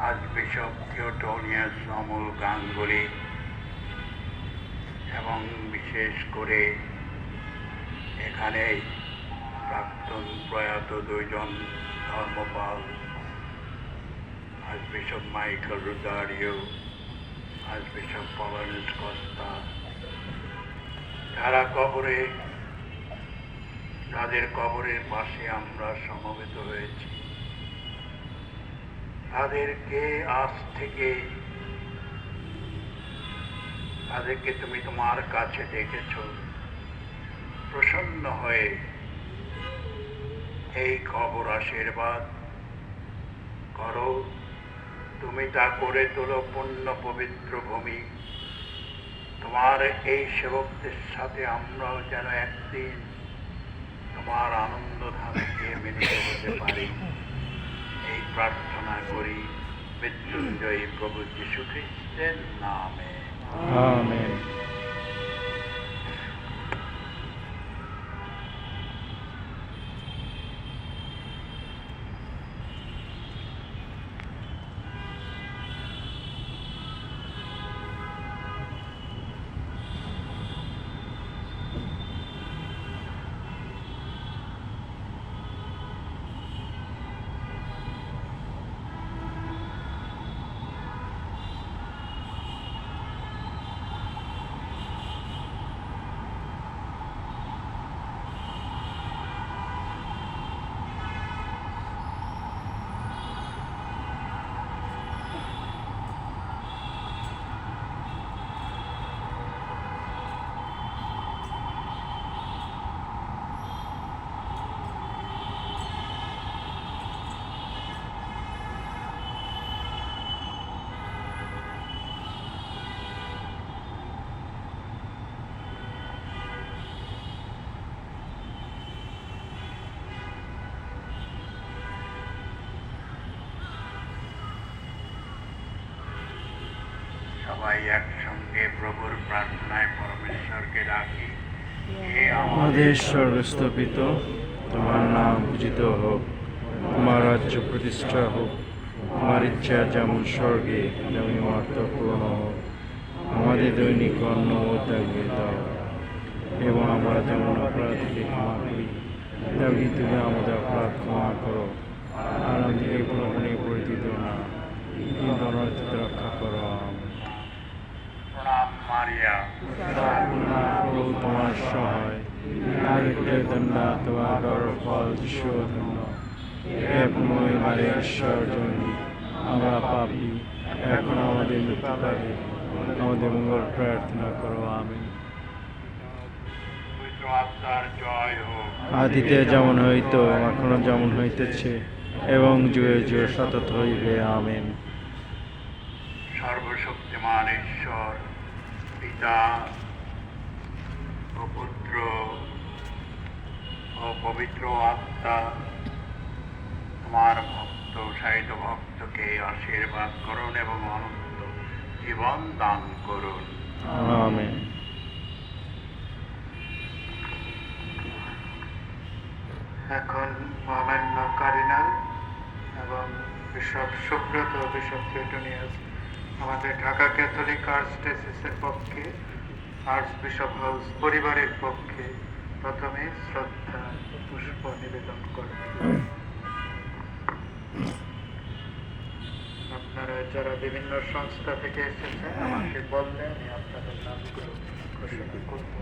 Archbishop Theotonius Amal Ganguly এবং বিশেষ করে এখানে প্রাক্তন প্রয়াত দুইজন ধর্মপাল archbishop Michael Rosario, archbishop Paulinus Costa, যারা তাদের কবরের পাশে আমরা সমবেত হয়েছি। তাদেরকে তাদেরকে তুমি তোমার কাছে ডেকেছ, প্রসন্ন হয়ে এই খবর আশীর্বাদ করো। তুমি তা করে তোলো পুণ্য পবিত্র ভূমি। তোমার এই সেবকদের সাথে আমরাও যেন একদিন তোমার আনন্দ ধামে গিয়ে মিলিত হতে পারি, এই প্রার্থনা করি মৃত্যুঞ্জয়ী প্রভু যীশু খ্রিস্টের নামে, আমেন। সবাই একসঙ্গে প্রভুর প্রার্থনায় পরমেশ্বরকে ডাকি। আমাদের স্বর্গস্থপিত, তোমার নাম পূজিত হোক, তোমার রাজ্য প্রতিষ্ঠা হোক, তোমার ইচ্ছা যেমন স্বর্গে তেমনি মর্তে পূর্ণ হোক। আমাদের দৈনিক অন্ন ত্যাগে দাও, এবং আমরা যেমন অপরাধীকে ক্ষমা করি তেমনি তুমি আমাদের অপরাধ ক্ষমা করো। আর আমাদেরকে প্রলোভনে পরিচিত না, কিন্তু আমরা রক্ষা করো। প্রণাম মারিয়া, প্রভু তোমার সহায়, তোমার গর্ভফল যিশু ধন্য। ঈশ্বর জননী, আমরা পাপী, এখন আমাদের মৃত্যুকালে আমাদের মঙ্গল প্রার্থনা করো। আমেন। পবিত্র আত্মার জয় হোক। আদিতে যেমন হইত, এখনো যেমন হইতেছে, এবং যুগে যুগে সতত হইবে। আমেন। সর্বশক্তিমান ঈশ্বর পিতা ও পুত্র ও পবিত্র আত্মা তোমার উৎসাহিত ভক্তকে আশীর্বাদ করুন এবং অনন্ত জীবন দান করুন। আমেন। এখন মহামান্য কার্ডিনাল এবং বিশপ সুব্রত, বিশপ থিওটোনিয়াস আমাদের ঢাকা ক্যাথলিক আর্চডিওসিসের পক্ষে, আর্চ বিশপ হাউস পরিবারের পক্ষে প্রথমে শ্রদ্ধা পুষ্প নিবেদন করবেন। আপনারা যারা বিভিন্ন সংস্থা থেকে এসেছেন আমাকে বললেন, আমি আপনাদের নামগুলো ঘোষণা করব।